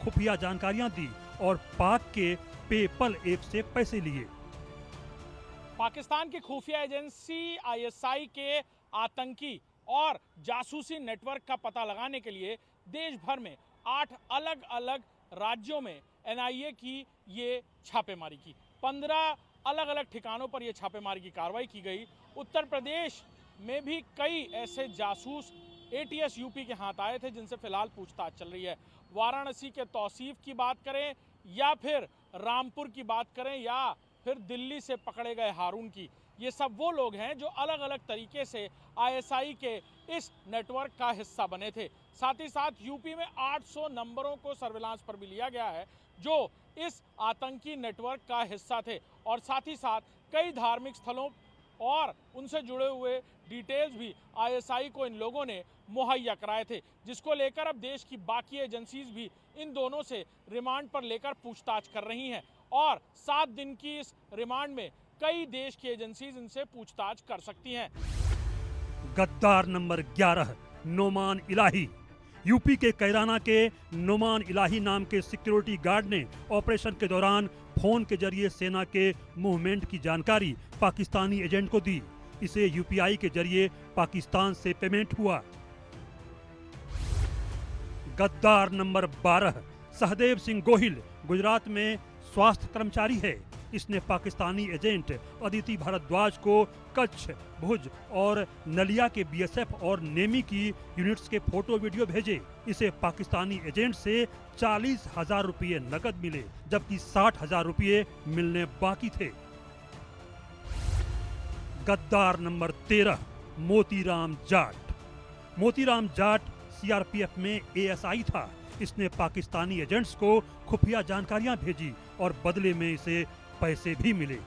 खुफिया जानकारियां दी और पाक के पेपल ऐप से पैसे लिए। पाकिस्तान की खुफिया एजेंसी आईएसआई के आतंकी और जासूसी नेटवर्क का पता लगाने के लिए देश भर में 8 अलग अलग राज्यों में एनआईए की ये छापेमारी की। 15 अलग अलग ठिकानों पर यह छापेमारी की कार्रवाई की गई। उत्तर प्रदेश में भी कई ऐसे जासूस एटीएस यूपी के हाथ आए थे जिनसे फिलहाल पूछताछ चल रही है। वाराणसी के तौसीफ की बात करें या फिर रामपुर की बात करें या फिर दिल्ली से पकड़े गए हारून की, ये सब वो लोग हैं जो अलग अलग तरीके से आईएसआई के इस नेटवर्क का हिस्सा बने थे। साथ ही साथ यूपी में 800 नंबरों को सर्विलांस पर भी लिया गया है जो इस आतंकी नेटवर्क का हिस्सा थे और साथ ही साथ कई धार्मिक स्थलों और उनसे जुड़े हुए डिटेल्स भी आईएसआई को इन लोगों ने मुहैया कराए थे, जिसको लेकर अब देश की बाकी एजेंसीज भी इन दोनों से रिमांड पर लेकर पूछताछ कर रही हैं और 7 दिन की इस रिमांड में कई देश की एजेंसीज इनसे पूछताछ कर सकती हैं। गद्दार नंबर 11 नोमान इलाही। यूपी के कैराना के नोमान इलाही नाम के सिक्योरिटी गार्ड ने ऑपरेशन के दौरान फोन के जरिए सेना के मूवमेंट की जानकारी पाकिस्तानी एजेंट को दी। इसे यूपीआई के जरिए पाकिस्तान से पेमेंट हुआ। गद्दार नंबर 12 सहदेव सिंह गोहिल गुजरात में स्वास्थ्य कर्मचारी है। इसने पाकिस्तानी एजेंट अदिति भारद्वाज को कच्छ, भुज और नलिया के बीएसएफ और नेमी की यूनिट्स के फोटो वीडियो भेजे। इसे पाकिस्तानी एजेंट से 40,000 रुपये नकद मिले जबकि 60,000 रुपये मिलने बाकी थे। गद्दार नंबर 13 मोतीराम जाट। मोतीराम जाट सीआरपीएफ में एएसआई था। इसने पाकिस्तानी एजेंट्स को खुफिया जानकारियां भेजी और बदले में इसे पैसे भी मिले।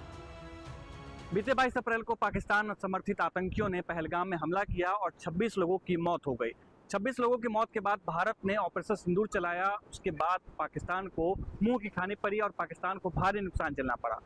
बीते 22 अप्रैल को पाकिस्तान समर्थित आतंकियों ने पहलगाम में हमला किया और 26 लोगों की मौत हो गई। 26 लोगों की मौत के बाद भारत ने ऑपरेशन सिंदूर चलाया। उसके बाद पाकिस्तान को मुंह की खानी पड़ी और पाकिस्तान को भारी नुकसान झेलना पड़ा।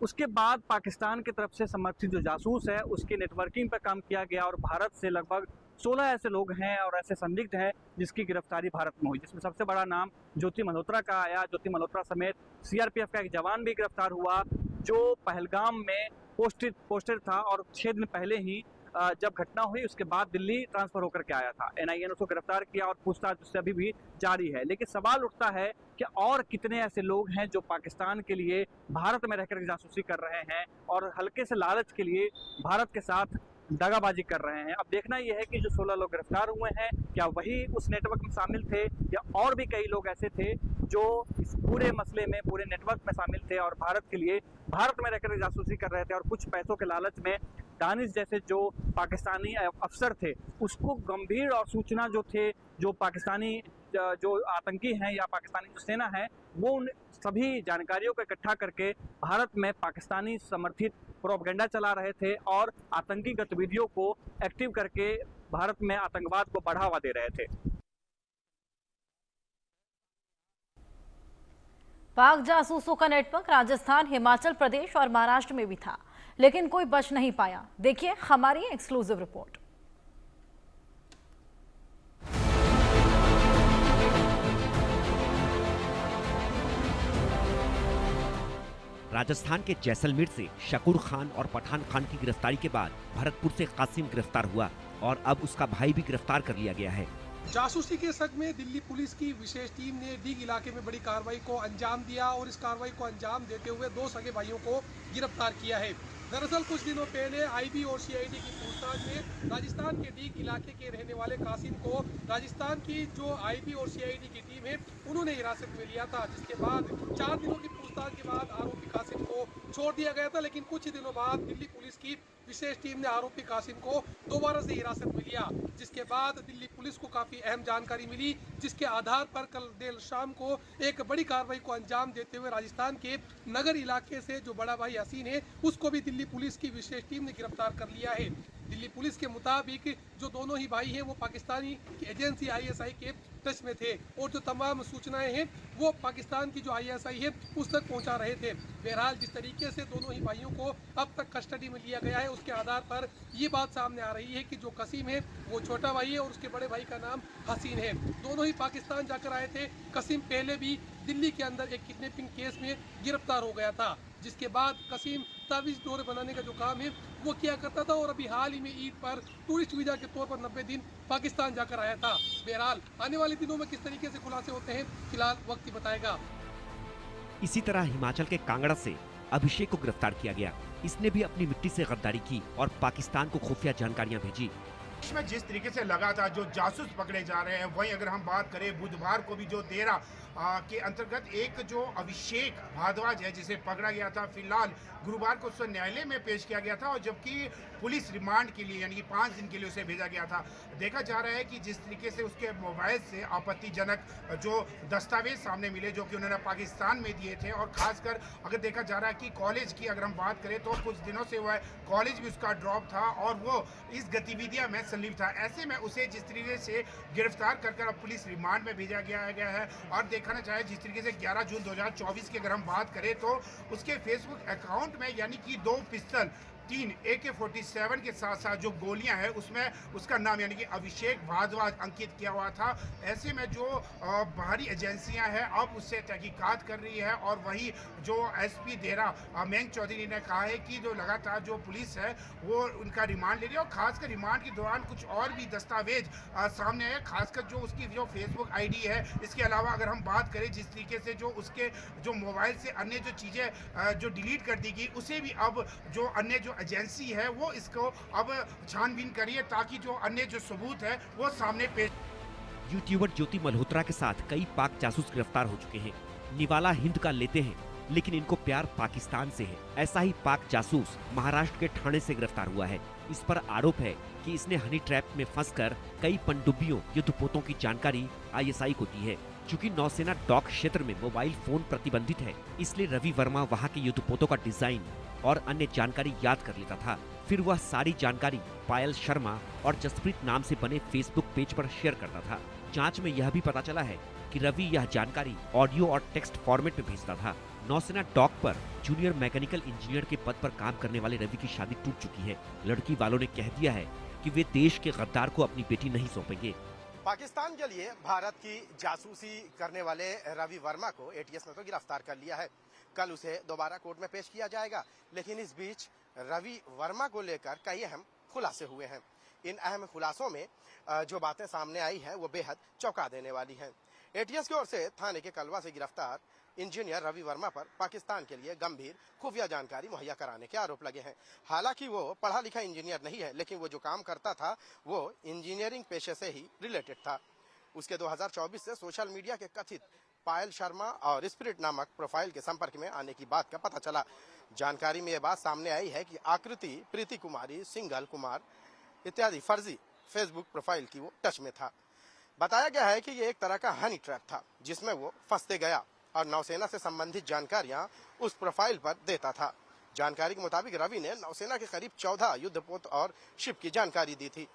उसके बाद पाकिस्तान की तरफ से समर्थित जो जासूस है उसकी नेटवर्किंग पर काम किया गया और भारत से लगभग 16 ऐसे लोग हैं और ऐसे संदिग्ध हैं जिसकी गिरफ्तारी भारत में हुई, जिसमें सबसे बड़ा नाम ज्योति मल्होत्रा का आया। ज्योति मल्होत्रा समेत सीआरपीएफ का एक जवान भी गिरफ्तार हुआ जो पहलगाम में पोस्टेड था और 6 दिन पहले ही जब घटना हुई उसके बाद दिल्ली ट्रांसफर होकर के आया था। एनआईए ने उसको गिरफ्तार किया और पूछताछ उससे अभी भी जारी है। लेकिन सवाल उठता है कि और कितने ऐसे लोग हैं जो पाकिस्तान के लिए भारत में रहकर जासूसी कर रहे हैं और हल्के से लालच के लिए भारत के साथ दगाबाजी कर रहे हैं। अब देखना यह है कि जो 16 लोग गिरफ्तार हुए हैं क्या वही उस नेटवर्क में शामिल थे या और भी कई लोग ऐसे थे जो इस पूरे मसले में, पूरे नेटवर्क में शामिल थे और भारत के लिए, भारत में रहकर जासूसी कर रहे थे और कुछ पैसों के लालच में दानिश जैसे जो पाकिस्तानी अफसर थे उसको गंभीर और सूचना जो थे, जो पाकिस्तानी जो आतंकी हैं या पाकिस्तानी जो सेना है वो उन सभी जानकारियों को इकट्ठा करके भारत में पाकिस्तानी समर्थित प्रोपेगेंडा चला रहे थे और आतंकी गतिविधियों को एक्टिव करके भारत में आतंकवाद को बढ़ावा दे रहे थे। पाक जासूसों का नेटवर्क राजस्थान, हिमाचल प्रदेश और महाराष्ट्र में भी था, लेकिन कोई बच नहीं पाया। देखिए हमारी एक्सक्लूसिव रिपोर्ट। राजस्थान के जैसलमेर से शकूर खान और पठान खान की गिरफ्तारी के बाद भरतपुर से कासिम गिरफ्तार हुआ और अब उसका भाई भी गिरफ्तार कर लिया गया है। जासूसी के शक में दिल्ली पुलिस की विशेष टीम ने डीग इलाके में बड़ी कार्रवाई को अंजाम दिया और इस कार्रवाई को अंजाम देते हुए 2 सगे भाइयों को गिरफ्तार किया है। दरअसल कुछ दिनों पहले आईबी और सीआईडी की पूछताछ में राजस्थान के डीग इलाके के रहने वाले कासिम को राजस्थान की जो आईबी और सीआईडी की टीम है उन्होंने हिरासत में लिया था, जिसके बाद 4 दिनों की पूछताछ के बाद आरोपी कासिम को छोड़ दिया गया था। लेकिन कुछ दिनों बाद दिल्ली पुलिस की विशेष टीम ने आरोपी कासिम को दोबारा से हिरासत में लिया, जिसके बाद दिल्ली पुलिस को काफी अहम जानकारी मिली, जिसके आधार पर कल देर शाम को एक बड़ी कार्रवाई को अंजाम देते हुए राजस्थान के नगर इलाके से जो बड़ा भाई हसीन है उसको भी दिल्ली पुलिस की विशेष टीम ने गिरफ्तार कर लिया है। दिल्ली पुलिस के मुताबिक जो दोनों ही भाई हैं वो पाकिस्तानी एजेंसी आईएसआई के टच में थे और जो तमाम सूचनाएं हैं वो पाकिस्तान की जो ISI है उस तक पहुंचा रहे थे। बहरहाल जिस तरीके से दोनों ही भाइयों को अब तक कस्टडी में लिया गया है उसके आधार पर ये बात सामने आ रही है कि जो कसीम है वो छोटा भाई है और उसके बड़े भाई का नाम हसीन है। दोनों ही पाकिस्तान जाकर आए थे। कसीम पहले भी दिल्ली के अंदर एक किडनैपिंग केस में गिरफ्तार हो गया था, जिसके बाद कसीम तावीज़ डोरे बनाने का जो काम है वो किया करता था और अभी हाल ही में ईद पर टूरिस्ट वीज़ा के तौर पर 90 दिन पाकिस्तान जाकर आया था। बहरहाल आने वाले दिनों में किस तरीके से खुलासे होते हैं फिलहाल वक्त ही बताएगा। इसी तरह हिमाचल के कांगड़ा से अभिषेक को गिरफ्तार किया गया। इसने भी अपनी मिट्टी से गद्दारी की और पाकिस्तान को खुफिया जानकारियां भेजी। इसमें जिस तरीके से लगातार जो जासूस पकड़े जा रहे हैं, वहीं अगर हम बात करें बुधवार को भी जो 13 के अंतर्गत एक जो अभिषेक भारद्वाज है जिसे पकड़ा गया था, फिलहाल गुरुवार को उसको न्यायालय में पेश किया गया था और जबकि पुलिस रिमांड के लिए यानी कि 5 दिन के लिए उसे भेजा गया था। देखा जा रहा है कि जिस तरीके से उसके मोबाइल से आपत्तिजनक जो दस्तावेज सामने मिले जो कि उन्होंने पाकिस्तान में दिए थे और खासकर अगर देखा जा रहा है कि कॉलेज की अगर हम बात करें तो कुछ दिनों से वह कॉलेज भी उसका ड्रॉप था और वो इस गतिविधियां में संलिप्त था। ऐसे में उसे जिस तरीके से गिरफ्तार कर अब पुलिस रिमांड में भेजा गया है और देखना चाहे जिस तरीके से 11 जून 2024 की अगर हम बात करें तो उसके फेसबुक अकाउंट में यानी कि 2 पिस्टल 3 AK-47 के साथ साथ जो गोलियां हैं उसमें उसका नाम यानी कि अभिषेक भारद्वाज अंकित किया हुआ था। ऐसे में जो बाहरी एजेंसियां हैं अब उससे तहकीकात कर रही है और वही जो SP देरा मयंक चौधरी ने कहा है कि जो लगातार जो पुलिस है वो उनका रिमांड ले रही है और खासकर रिमांड के दौरान कुछ और भी दस्तावेज सामने आए, खासकर जो उसकी जो फेसबुक ID है। इसके अलावा अगर हम बात करें जिस तरीके से जो उसके जो मोबाइल से अन्य जो चीज़ें जो डिलीट कर दी गई उसे भी अब जो अन्य जो एजेंसी है वो इसको अब छानबीन करिए ताकि जो अन्य जो सबूत है वो सामने पेश। यूट्यूबर ज्योति मल्होत्रा के साथ कई पाक जासूस गिरफ्तार हो चुके हैं। निवाला हिंद का लेते हैं लेकिन इनको प्यार पाकिस्तान से है। ऐसा ही पाक जासूस महाराष्ट्र के ठाणे से गिरफ्तार हुआ है। इस पर आरोप है कि इसने हनी ट्रैप में फंसकर कई पनडुब्बियों युद्धपोतों की जानकारी ISI को दी है। चूंकि नौसेना डॉक क्षेत्र में मोबाइल फोन प्रतिबंधित है, इसलिए रवि वर्मा वहां के युद्धपोतों का डिजाइन और अन्य जानकारी याद कर लेता था। फिर वह सारी जानकारी पायल शर्मा और जसप्रीत नाम से बने फेसबुक पेज पर शेयर करता था। जांच में यह भी पता चला है कि रवि यह जानकारी ऑडियो और टेक्स्ट फॉर्मेट में भेजता था। नौसेना डॉक पर जूनियर मैकेनिकल इंजीनियर के पद पर काम करने वाले रवि की शादी टूट चुकी है। लड़की वालों ने कह दिया है कि वे देश के गद्दार को अपनी बेटी नहीं सौंपेंगे। पाकिस्तान के लिए भारत की जासूसी करने वाले रवि वर्मा को ATS ने तो गिरफ्तार कर लिया है। कल उसे दोबारा कोर्ट में पेश किया जाएगा, लेकिन इस बीच रवि वर्मा को लेकर कई अहम खुलासे हुए हैं। इन अहम खुलासों में जो बातें सामने आई हैं वो बेहद चौंका देने वाली हैं। ATS की ओर से थाने के कलवा से गिरफ्तार इंजीनियर रवि वर्मा पर पाकिस्तान के लिए गंभीर खुफिया जानकारी मुहैया कराने के आरोप लगे हैं। हालांकि वो पढ़ा लिखा इंजीनियर नहीं है, लेकिन वो जो काम करता था वो इंजीनियरिंग पेशे से ही रिलेटेड था। उसके 2024 से सोशल मीडिया के कथित पायल शर्मा और स्पिरिट नामक प्रोफाइल के संपर्क में आने की बात का पता चला। जानकारी में यह बात सामने आई है कि आकृति, प्रीति कुमारी, सिंघल कुमार इत्यादि फर्जी फेसबुक प्रोफाइल की वो टच में था। बताया गया है कि ये एक तरह का हनी ट्रैप था जिसमें वो फंसते गया और नौसेना से संबंधित जानकारियां उस प्रोफाइल पर देता था। जानकारी के मुताबिक रवि ने नौसेना के करीब 14 युद्धपोत और शिप की जानकारी दी थी।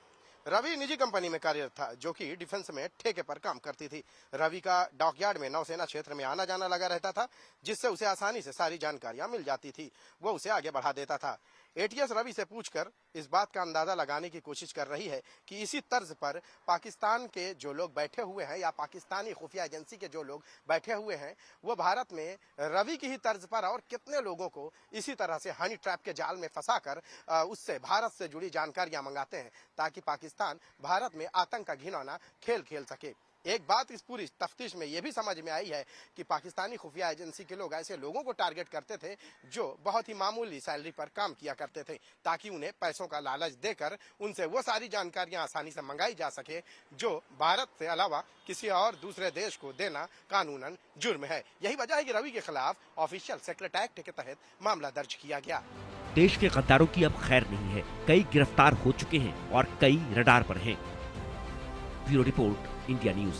रवि निजी कंपनी में कार्यरत था जो कि डिफेंस में ठेके पर काम करती थी। रवि का डॉकयार्ड में नौसेना क्षेत्र में आना जाना लगा रहता था, जिससे उसे आसानी से सारी जानकारियां मिल जाती थी। वो उसे आगे बढ़ा देता था। ATS रवि से पूछकर इस बात का अंदाजा लगाने की कोशिश कर रही है कि इसी तर्ज पर पाकिस्तान के जो लोग बैठे हुए हैं या पाकिस्तानी खुफिया एजेंसी के जो लोग बैठे हुए हैं वो भारत में रवि की ही तर्ज पर और कितने लोगों को इसी तरह से हनी ट्रैप के जाल में फंसाकर उससे भारत से जुड़ी जानकारियां मंगाते हैं ताकि पाकिस्तान भारत में आतंक का घिनौना खेल खेल सके। एक बात इस पूरी तफ्तीश में यह भी समझ में आई है कि पाकिस्तानी खुफिया एजेंसी के लोग ऐसे लोगों को टारगेट करते थे जो बहुत ही मामूली सैलरी पर काम किया करते थे ताकि उन्हें पैसों का लालच देकर उनसे वो सारी जानकारियां आसानी से मंगाई जा सके जो भारत से अलावा किसी और दूसरे देश को देना कानूनन जुर्म है। यही वजह है कि रवि के खिलाफ ऑफिशियल सीक्रेट एक्ट के तहत मामला दर्ज किया गया। देश के गद्दारों की अब खैर नहीं है। कई गिरफ्तार हो चुके हैं और कई रडार पर हैं। Bureau report, India news.